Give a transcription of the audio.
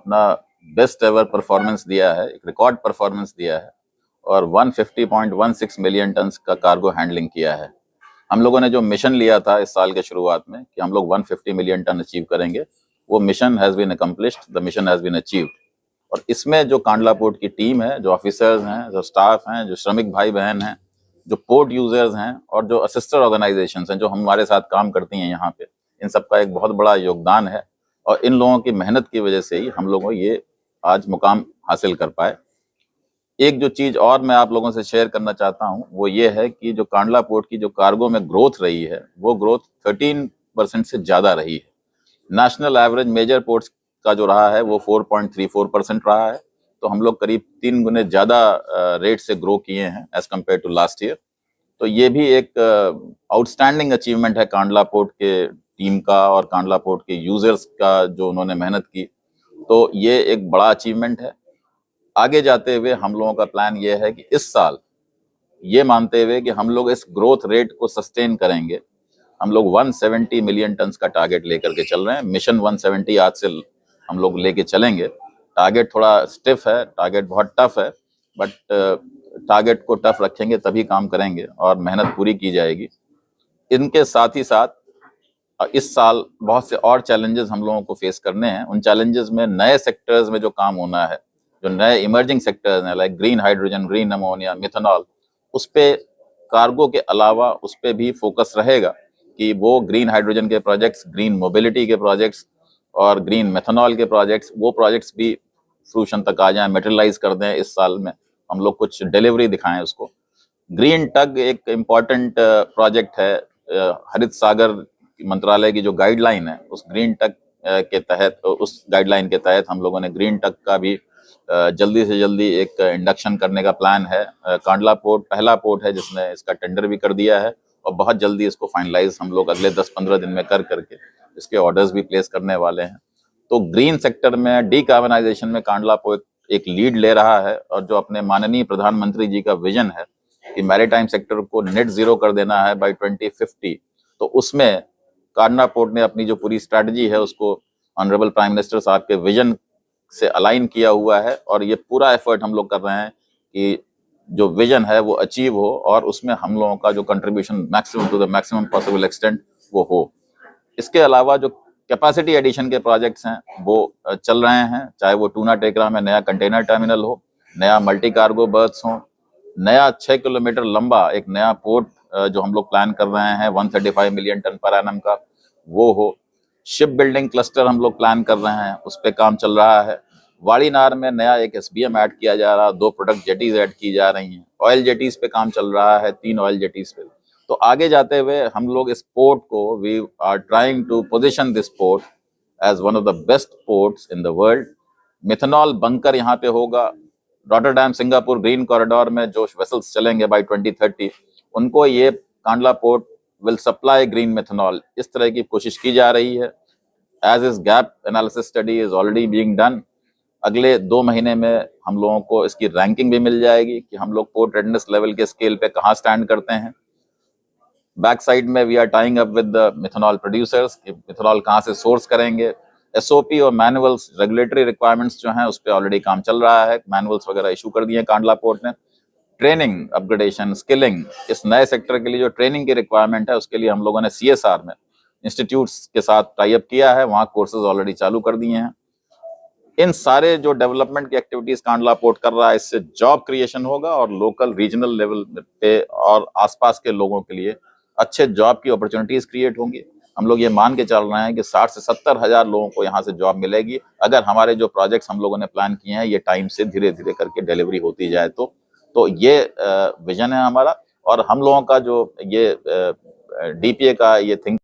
अपना best ever performance दिया है, एक रिकॉर्ड परफॉर्मेंस दिया है और 150.16 मिलियन टन का कार्गो हैंडलिंग किया है। हम लोगों ने जो मिशन लिया था इस साल के शुरुआत में कि हम लोग 150 मिलियन टन अचीव करेंगे, वो mission has been accomplished, the mission has been achieved. और इसमें जो कांडला पोर्ट की टीम है, जो ऑफिसर्स हैं, जो स्टाफ हैं, जो श्रमिक भाई बहन हैं, जो पोर्ट यूजर्स हैं और जो असिस्टर ऑर्गेनाइजेशंस हैं जो हमारे साथ काम करती हैं यहाँ पे, इन सबका एक बहुत बड़ा योगदान है। और इन लोगों की मेहनत की वजह से ही हम लोगों ये आज मुकाम हासिल कर पाए। एक जो चीज़ और मैं आप लोगों से शेयर करना चाहता हूँ वो ये है कि जो कांडला पोर्ट की जो कार्गो में ग्रोथ रही है वो ग्रोथ 13% से ज़्यादा रही है। नेशनल एवरेज मेजर पोर्ट्स का जो रहा है वो 4.34% रहा है, तो हम लोग करीब 3 गुने ज़्यादा रेट से ग्रो किए हैं as compared to last year. तो ये भी एक आउटस्टैंडिंग अचीवमेंट है कांडला पोर्ट के टीम का और कांडला पोर्ट के यूजर्स का जो उन्होंने मेहनत की, तो ये एक बड़ा अचीवमेंट है। आगे जाते हुए हम लोगों का प्लान ये है कि इस साल ये मानते हुए कि हम लोग इस ग्रोथ रेट को सस्टेन करेंगे, हम लोग 170 मिलियन टन का टारगेट लेकर के चल रहे हैं। मिशन 170 आज से हम लोग लेके चलेंगे। टारगेट थोड़ा स्टिफ है, टारगेट बहुत टफ है, बट टारगेट को टफ रखेंगे तभी काम करेंगे और मेहनत पूरी की जाएगी। इनके साथ ही साथ इस साल बहुत से और चैलेंजेस हम लोगों को फेस करने हैं। उन चैलेंजेस में नए सेक्टर्स में जो काम होना है, जो नए इमर्जिंग सेक्टर्स हैं like green hydrogen, green ammonia, methanol, उस पे कार्गो के अलावा उस पे भी फोकस रहेगा कि वो ग्रीन हाइड्रोजन के प्रोजेक्ट्स, ग्रीन मोबिलिटी के प्रोजेक्ट्स और ग्रीन मेथनॉल के प्रोजेक्ट्स, वो प्रोजेक्ट्स भी फ्रूशन तक आ जाएं, मटेरियलाइज कर दें। इस साल में हम लोग कुछ डिलीवरी दिखाएं उसको। ग्रीन टग एक इम्पॉर्टेंट प्रोजेक्ट है। हरित सागर मंत्रालय की जो गाइडलाइन है उस ग्रीन टग के तहत, उस गाइडलाइन के तहत हम लोगों ने ग्रीन टग का भी जल्दी से जल्दी एक इंडक्शन करने का प्लान है। कांडला पोर्ट पहला पोर्ट है जिसने इसका टेंडर भी कर दिया है और बहुत जल्दी इसको फाइनलाइज हम लोग अगले 10-15 दिन में कर करके इसके ऑर्डर्स भी प्लेस करने वाले हैं। तो ग्रीन सेक्टर में डीकार्बनाइजेशन में कांडला पोर्ट एक लीड ले रहा है और जो अपने माननीय प्रधानमंत्री जी का विजन है कि मैरीटाइम सेक्टर को नेट जीरो कर देना है बाय 2050, तो उसमें कांडला पोर्ट ने अपनी जो पूरी स्ट्रैटेजी है उसको ऑनरेबल प्राइम मिनिस्टर साहब के विजन से अलाइन किया हुआ है और ये पूरा एफर्ट हम लोग कर रहे हैं कि जो विजन है वो अचीव हो और उसमें हम लोगों का जो contribution maximum to the maximum possible extent वो हो। इसके अलावा जो कैपेसिटी एडिशन के प्रोजेक्ट्स हैं वो चल रहे हैं, चाहे वो टूना टेकरा में नया कंटेनर टर्मिनल हो, नया मल्टी कार्गो बर्थ्स हो, नया 6 किलोमीटर लंबा एक नया पोर्ट जो हम लोग प्लान कर रहे हैं 135 मिलियन टन पर एनम का, वो हो। शिप बिल्डिंग क्लस्टर हम लोग प्लान कर रहे हैं, उस पर काम चल रहा है। वाड़ीनार में नया एक SBM ऐड किया जा रहा है, 2 प्रोडक्ट जेटीज ऐड की जा रही हैं। ऑयल जेटीज पे काम चल रहा है, 3 ऑयल जेटीज पे। तो आगे जाते हुए हम लोग इस पोर्ट को, we are trying to position this port as one of the best ports in the world. Methanol bunker यहाँ पे होगा। रॉटरडैम सिंगापुर ग्रीन कॉरिडोर में जो वेसल्स चलेंगे बाय 2030, उनको ये Kandla port will supply green methanol. इस तरह की कोशिश की जा रही है। एज इस gap analysis study is already being done. अगले 2 महीने में हम लोगों को इसकी रैंकिंग भी मिल जाएगी कि हम लोग पोर्ट रेडनेस लेवल के स्केल पे कहाँ स्टैंड करते हैं। बैक साइड में we are tying up with the methanol producers, methanol कहाँ से सोर्स करेंगे। SOP और मैनुअल्स, रेगुलेटरी रिक्वायरमेंट्स जो हैं उस पर ऑलरेडी काम चल रहा है, मैनुअल्स वगैरह इशू कर दिए कांडला पोर्ट ने। ट्रेनिंग, अपग्रेडेशन, स्किलिंग, इस नए सेक्टर के लिए जो ट्रेनिंग की रिक्वायरमेंट है उसके लिए हम लोगों ने CSR में इंस्टीट्यूट्स के साथ टाई अप किया है, वहाँ कोर्सेज ऑलरेडी चालू कर दिए हैं। इन सारे जो डेवलपमेंट की एक्टिविटीज कांडला पोर्ट कर रहा है, इससे जॉब क्रिएशन होगा और लोकल रीजनल लेवल पे और आसपास के लोगों के लिए अच्छे जॉब की अपॉर्चुनिटीज क्रिएट होंगी। हम लोग ये मान के चल रहे हैं कि 60 से 70 हज़ार लोगों को यहाँ से जॉब मिलेगी अगर हमारे जो प्रोजेक्ट्स हम लोगों ने प्लान किए हैं ये टाइम से धीरे धीरे करके डिलीवरी होती जाए तो ये विजन है हमारा। और हम लोगों का जो ये DPA का ये थिंक